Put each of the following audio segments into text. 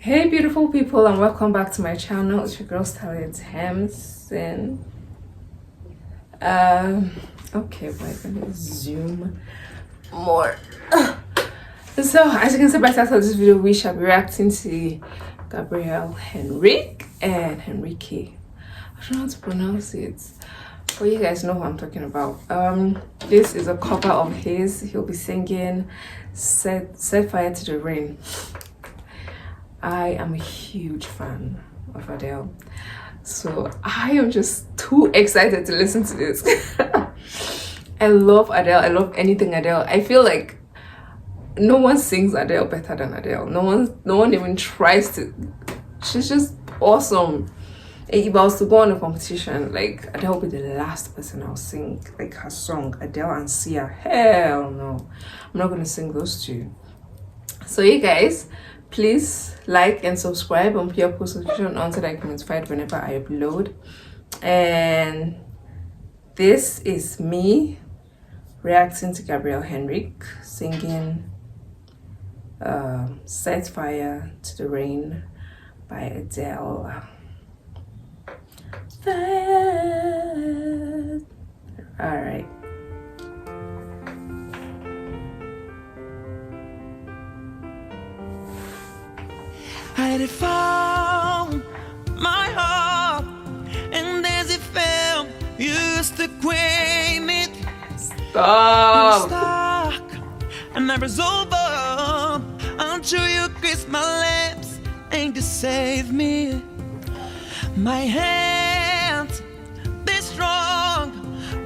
Hey beautiful people, and welcome back to my channel. It's your girl Stella Temtsen. Okay, we're gonna zoom more. So as you can see by the title of this video, we shall be reacting to Gabriel Henrique and Henrique. I don't know how to pronounce it, but you guys know who I'm talking about. This is a cover of his. He'll be singing Set Fire to the Rain. I am a huge fan of Adele, so I am just too excited to listen to this. I love Adele. I love anything Adele. I feel like no one sings Adele better than Adele. No one even tries to. She's just awesome. If I was to go on a competition, like Adele would be the last person I'll sing like her song. Adele and Sia, hell no, I'm not gonna sing those two. So you guys, please like and subscribe and put your post notification on so that I can be notified whenever I upload. And this is me reacting to Gabriel Henrique singing Set Fire to the Rain by Adele. Alright. I had found my heart, and as it fell, you used to claim it. Stop. Stuck, and I was over until you kissed my lips and you saved me. My hands, they're strong,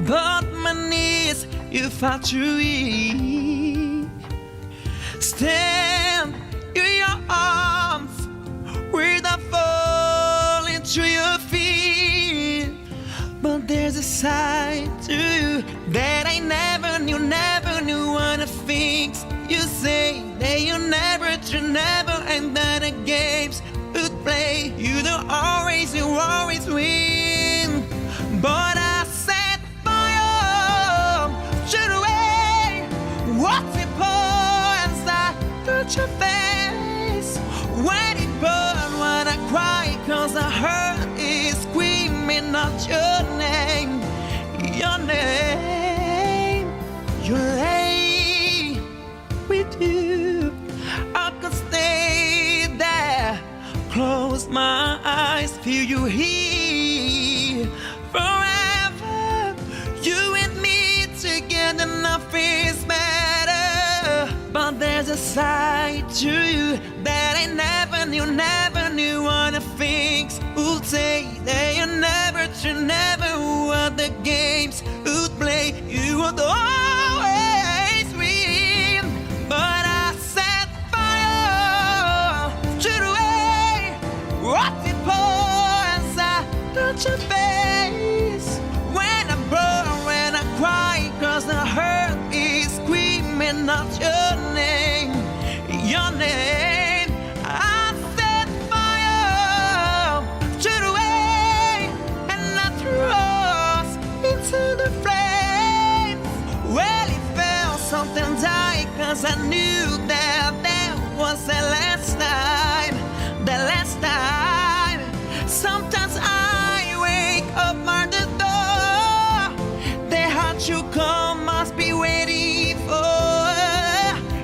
but my knees, you fought too weak. Stand in your arms without falling to your feet. But there's a side to you that I never knew what the things you say. That you never and that the games would play. You always win. But I set fire to the way. What's it for? I touch your face. When it burn, when I cry, cause I heard it screaming out your name. Your name. You lay with you. I could stay there. Close my eyes, feel you here. Forever. You and me together, nothing's better. But there's a side to you that I never knew what the things would say. That you never what the games would play. You would always win. But I set fire to the way. What's it for? As I touch your face. When I burn, when I cry, cause the hurt is screaming out your name. Your name. I set fire to the way, and I thrust into the flames. Well, it felt something die, cause I knew that was the last time. The last time. Sometimes I wake up by the door. The heart you come must be waiting for.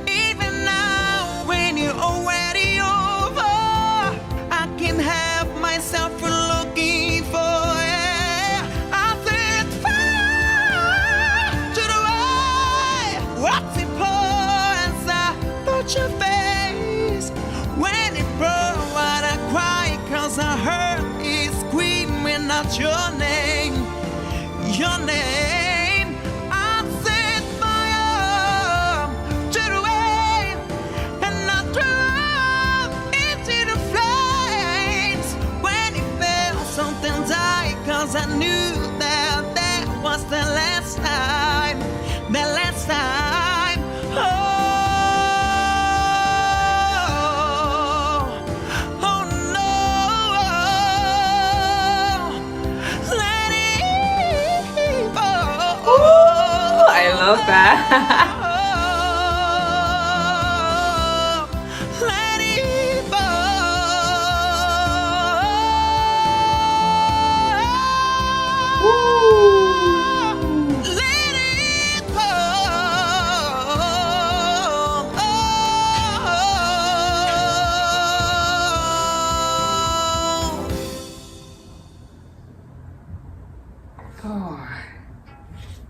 Even now when you're already over, I can have myself looking for. I set fire to the way. What's it for? As I touch your face. When it burn, when I cry, cause I heard it screaming out your name. Your name. I set fire to the way, and I drove into the flames. When it felt something die, cause I knew that was the last time. The last time. Oh. Let it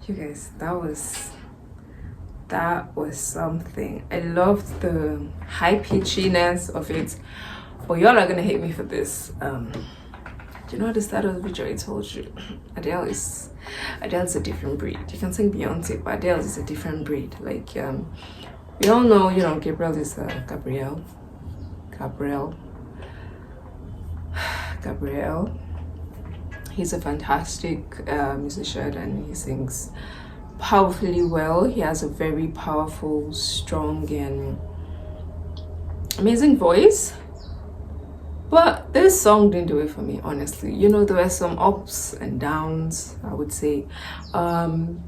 You guys, that was something. I loved the high pitchiness of it, but y'all are gonna hate me for this. Do you know at the start of the video I told you Adele's a different breed. You can sing Beyonce, but Adele is a different breed. Like we all know, you know, Gabriel is Gabriel. He's a fantastic musician, and he sings powerfully well. He has a very powerful, strong, and amazing voice. But this song didn't do it for me, honestly. You know, there were some ups and downs, I would say. Even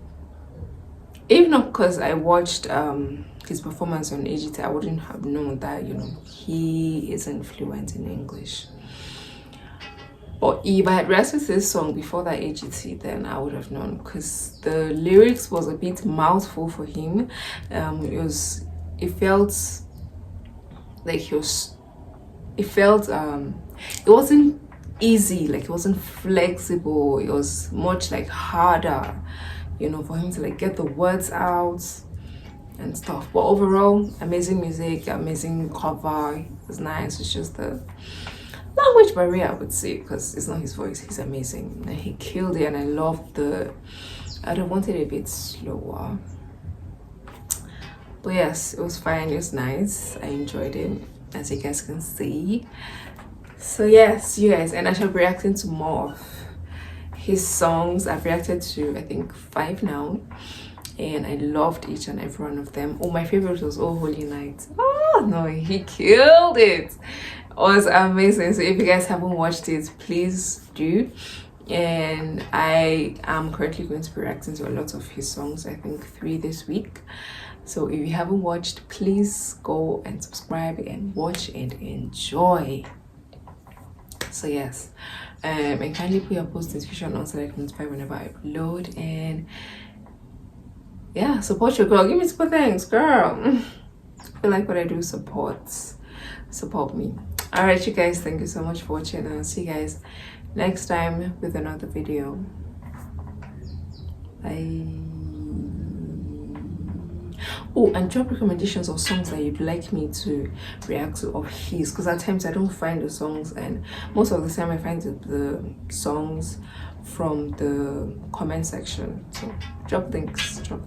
because I watched his performance on AGT, I wouldn't have known that, you know, he isn't fluent in English. But if I had rehearsed this song before that AGT, then I would have known, because the lyrics was a bit mouthful for him. It felt like it wasn't easy, like it wasn't flexible. It was much like harder, you know, for him to like get the words out and stuff. But overall, amazing music, amazing cover. It was nice. It's just the language barrier, I would say, because it's not his voice. He's amazing and he killed it. And I loved I'd have wanted it a bit slower, but yes, it was fine. It was nice. I enjoyed it, as you guys can see. So yes, you guys, and I shall be reacting to more of his songs. I've reacted to I think 5 now, and I loved each and every one of them. Oh, my favorite was Oh Holy Night. Oh no, he killed it. It was amazing. So if you guys haven't watched it, please do. And I am currently going to be reacting to a lot of his songs, I think 3 this week. So if you haven't watched, please go and subscribe and watch and enjoy. So yes, and kindly put your post notification on so that I can notify whenever I upload. And yeah, support your girl. Give me super thanks, girl. I feel like what I do support me. All right, you guys, thank you so much for watching, and I'll see you guys next time with another video. Bye. Oh, and drop recommendations of songs that you'd like me to react to of his, because at times I don't find the songs, and most of the time I find the songs from the comment section. So drop links. All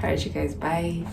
right, you guys, bye.